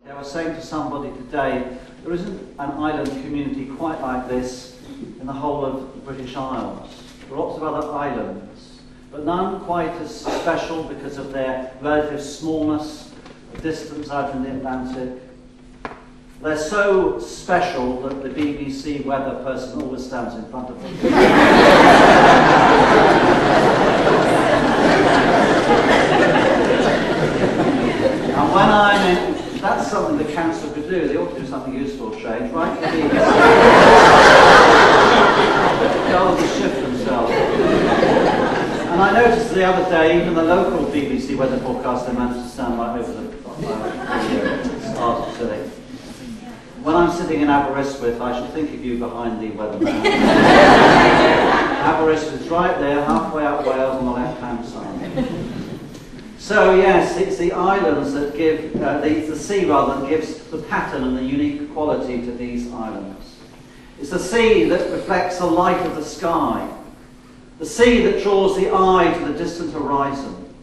I was saying to somebody today, there isn't an island community quite like this in the whole of the British Isles. There are lots of other islands, but none quite as special because of their relative smallness, the distance out in the Atlantic. They're so special that the BBC weather person always stands in front of them. And when I'm in, that's something the council could do. They ought to do something useful, change, right? Go to shift themselves. And I noticed the other day, even the local BBC weather forecaster managed to stand right over the start of Scilly. When I'm sitting in Aberystwyth, I should think of you behind the weatherman. Aberystwyth's right there, halfway up Wales on the left-hand side. So yes, it's the islands that give, the sea rather, that gives the pattern and the unique quality to these islands. It's the sea that reflects the light of the sky. The sea that draws the eye to the distant horizon.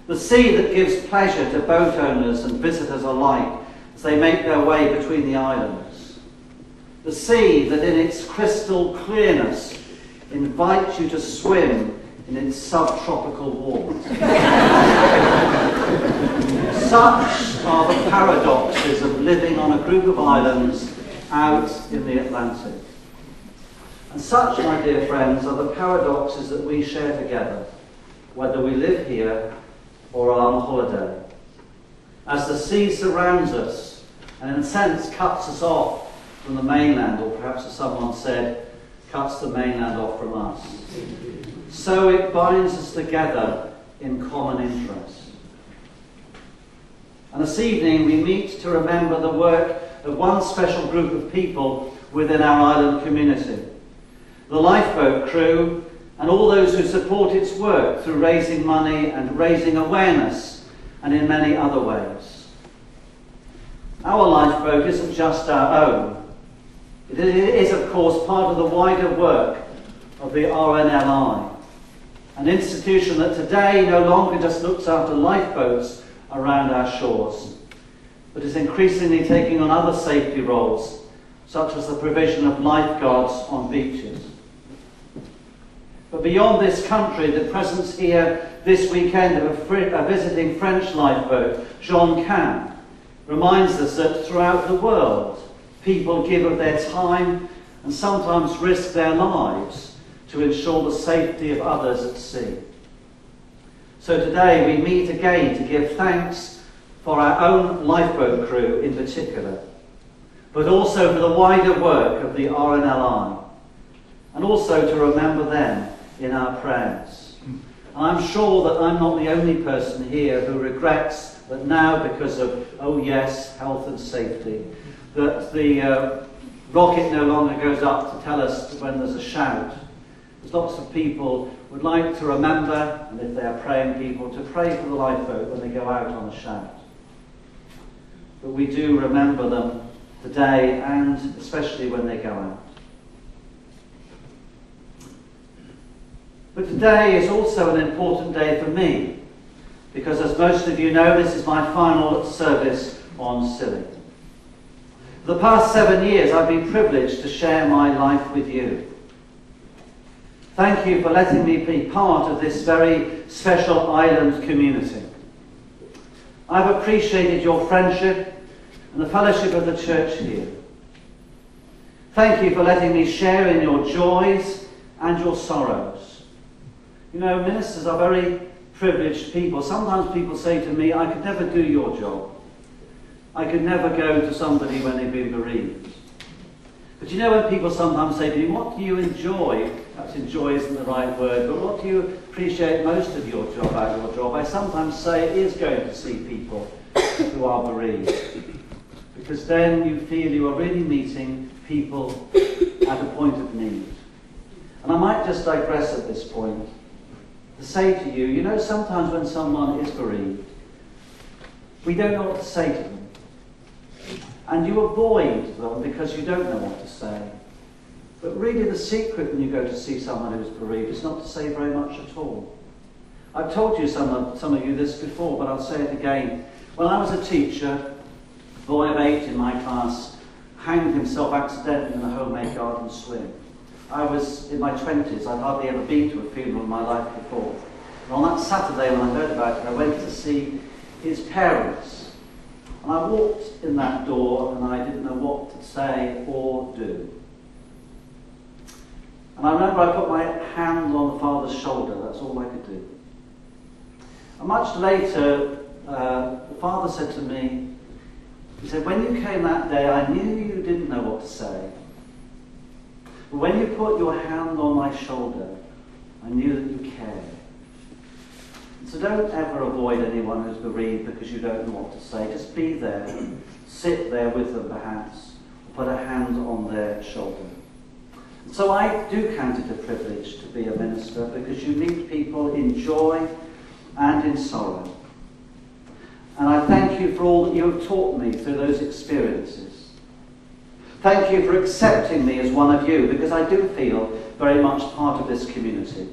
The sea that gives pleasure to boat owners and visitors alike as they make their way between the islands. The sea that in its crystal clearness invites you to swim in its subtropical warmth. Such are the paradoxes of living on a group of islands out in the Atlantic. And such, my dear friends, are the paradoxes that we share together, whether we live here or are on holiday. As the sea surrounds us, and in a sense cuts us off from the mainland, or perhaps as someone said, cuts the mainland off from us. So it binds us together in common interest. And this evening we meet to remember the work of one special group of people within our island community. The lifeboat crew and all those who support its work through raising money and raising awareness and in many other ways. Our lifeboat isn't just our own. It is of course part of the wider work of the RNLI. An institution that today no longer just looks after lifeboats around our shores, but is increasingly taking on other safety roles, such as the provision of lifeguards on beaches. But beyond this country, the presence here this weekend of a visiting French lifeboat, Jean Can, reminds us that throughout the world, people give of their time and sometimes risk their lives to ensure the safety of others at sea. So today we meet again to give thanks for our own lifeboat crew in particular, but also for the wider work of the RNLI, and also to remember them in our prayers. And I'm sure that I'm not the only person here who regrets that now, because of, oh yes, health and safety, that the rocket no longer goes up to tell us when there's a shout. There's lots of people would like to remember, and if they're praying people, to pray for the lifeboat when they go out on a shout. But we do remember them today, and especially when they go out. But today is also an important day for me, because as most of you know, this is my final service on Scilly. For the past 7 years, I've been privileged to share my life with you. Thank you for letting me be part of this very special island community. I've appreciated your friendship and the fellowship of the church here. Thank you for letting me share in your joys and your sorrows. You know, ministers are very privileged people. Sometimes people say to me, I could never do your job. I could never go to somebody when they've been bereaved. But you know when people sometimes say to me, what do you enjoy? Perhaps enjoy isn't the right word, but what do you appreciate most of your job, out of your job? I sometimes say it is going to see people who are bereaved. Because then you feel you are really meeting people at a point of need. And I might just digress at this point to say to you, you know, sometimes when someone is bereaved, we don't know what to say to them. And you avoid them because you don't know what to say. But really the secret when you go to see someone who's bereaved is not to say very much at all. I've told you some of you this before, but I'll say it again. When I was a teacher, boy of 8 in my class hanged himself accidentally in a homemade garden swing. I was in my 20s. I'd hardly ever been to a funeral in my life before. And on that Saturday when I heard about it, I went to see his parents. And I walked in that door and I didn't know what to say or do. And I remember I put my hand on the father's shoulder. That's all I could do. And much later, the father said to me, he said, when you came that day, I knew you didn't know what to say. But when you put your hand on my shoulder, I knew that you cared. And so don't ever avoid anyone who's bereaved because you don't know what to say. Just be there, sit there with them perhaps, or put a hand on their shoulder. And so I do count it a privilege to be a minister because you meet people in joy and in sorrow. And I thank you for all that you have taught me through those experiences. Thank you for accepting me as one of you, because I do feel very much part of this community.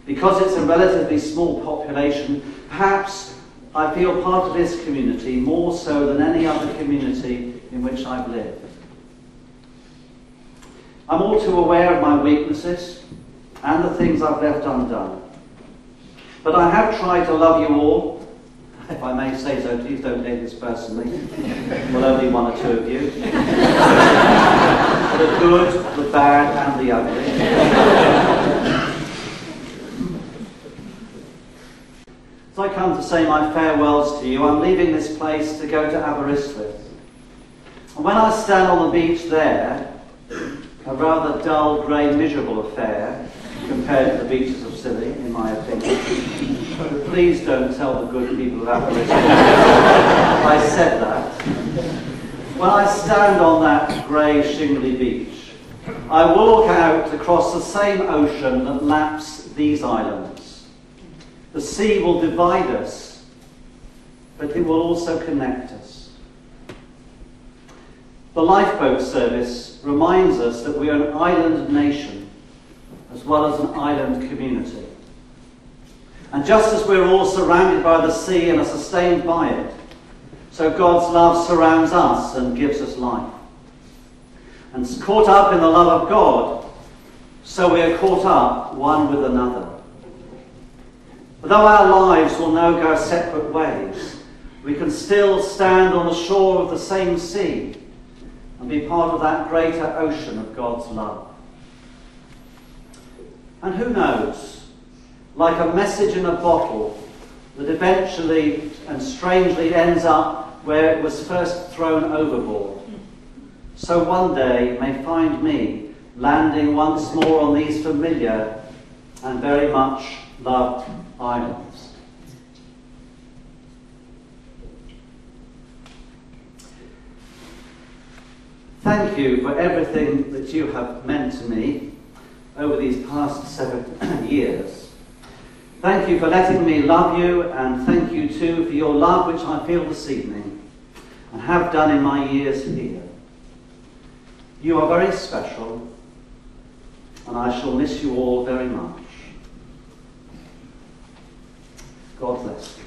Because it's a relatively small population, perhaps I feel part of this community more so than any other community in which I've lived. I'm all too aware of my weaknesses and the things I've left undone. But I have tried to love you all. If I may say so, please don't take this personally. Well, only one or two of you. The good, the bad, and the ugly. As I come to say my farewells to you, I'm leaving this place to go to Aberystwyth. And when I stand on the beach there, a rather dull, grey, miserable affair compared to the beaches of Scilly, in my opinion. But please don't tell the good people of Aberystwyth I said that. When I stand on that grey, shingly beach, I will look out across the same ocean that laps these islands. The sea will divide us, but it will also connect us. The lifeboat service reminds us that we are an island nation as well as an island community. And just as we're all surrounded by the sea and are sustained by it, so God's love surrounds us and gives us life. And caught up in the love of God, so we are caught up one with another. But though our lives will now go separate ways, we can still stand on the shore of the same sea and be part of that greater ocean of God's love. And who knows, like a message in a bottle that eventually and strangely ends up where it was first thrown overboard, so one day may find me landing once more on these familiar and very much loved islands. Thank you for everything that you have meant to me over these past 7 years. Thank you for letting me love you, and thank you too for your love which I feel this evening and have done in my years here. You are very special, and I shall miss you all very much. God bless you.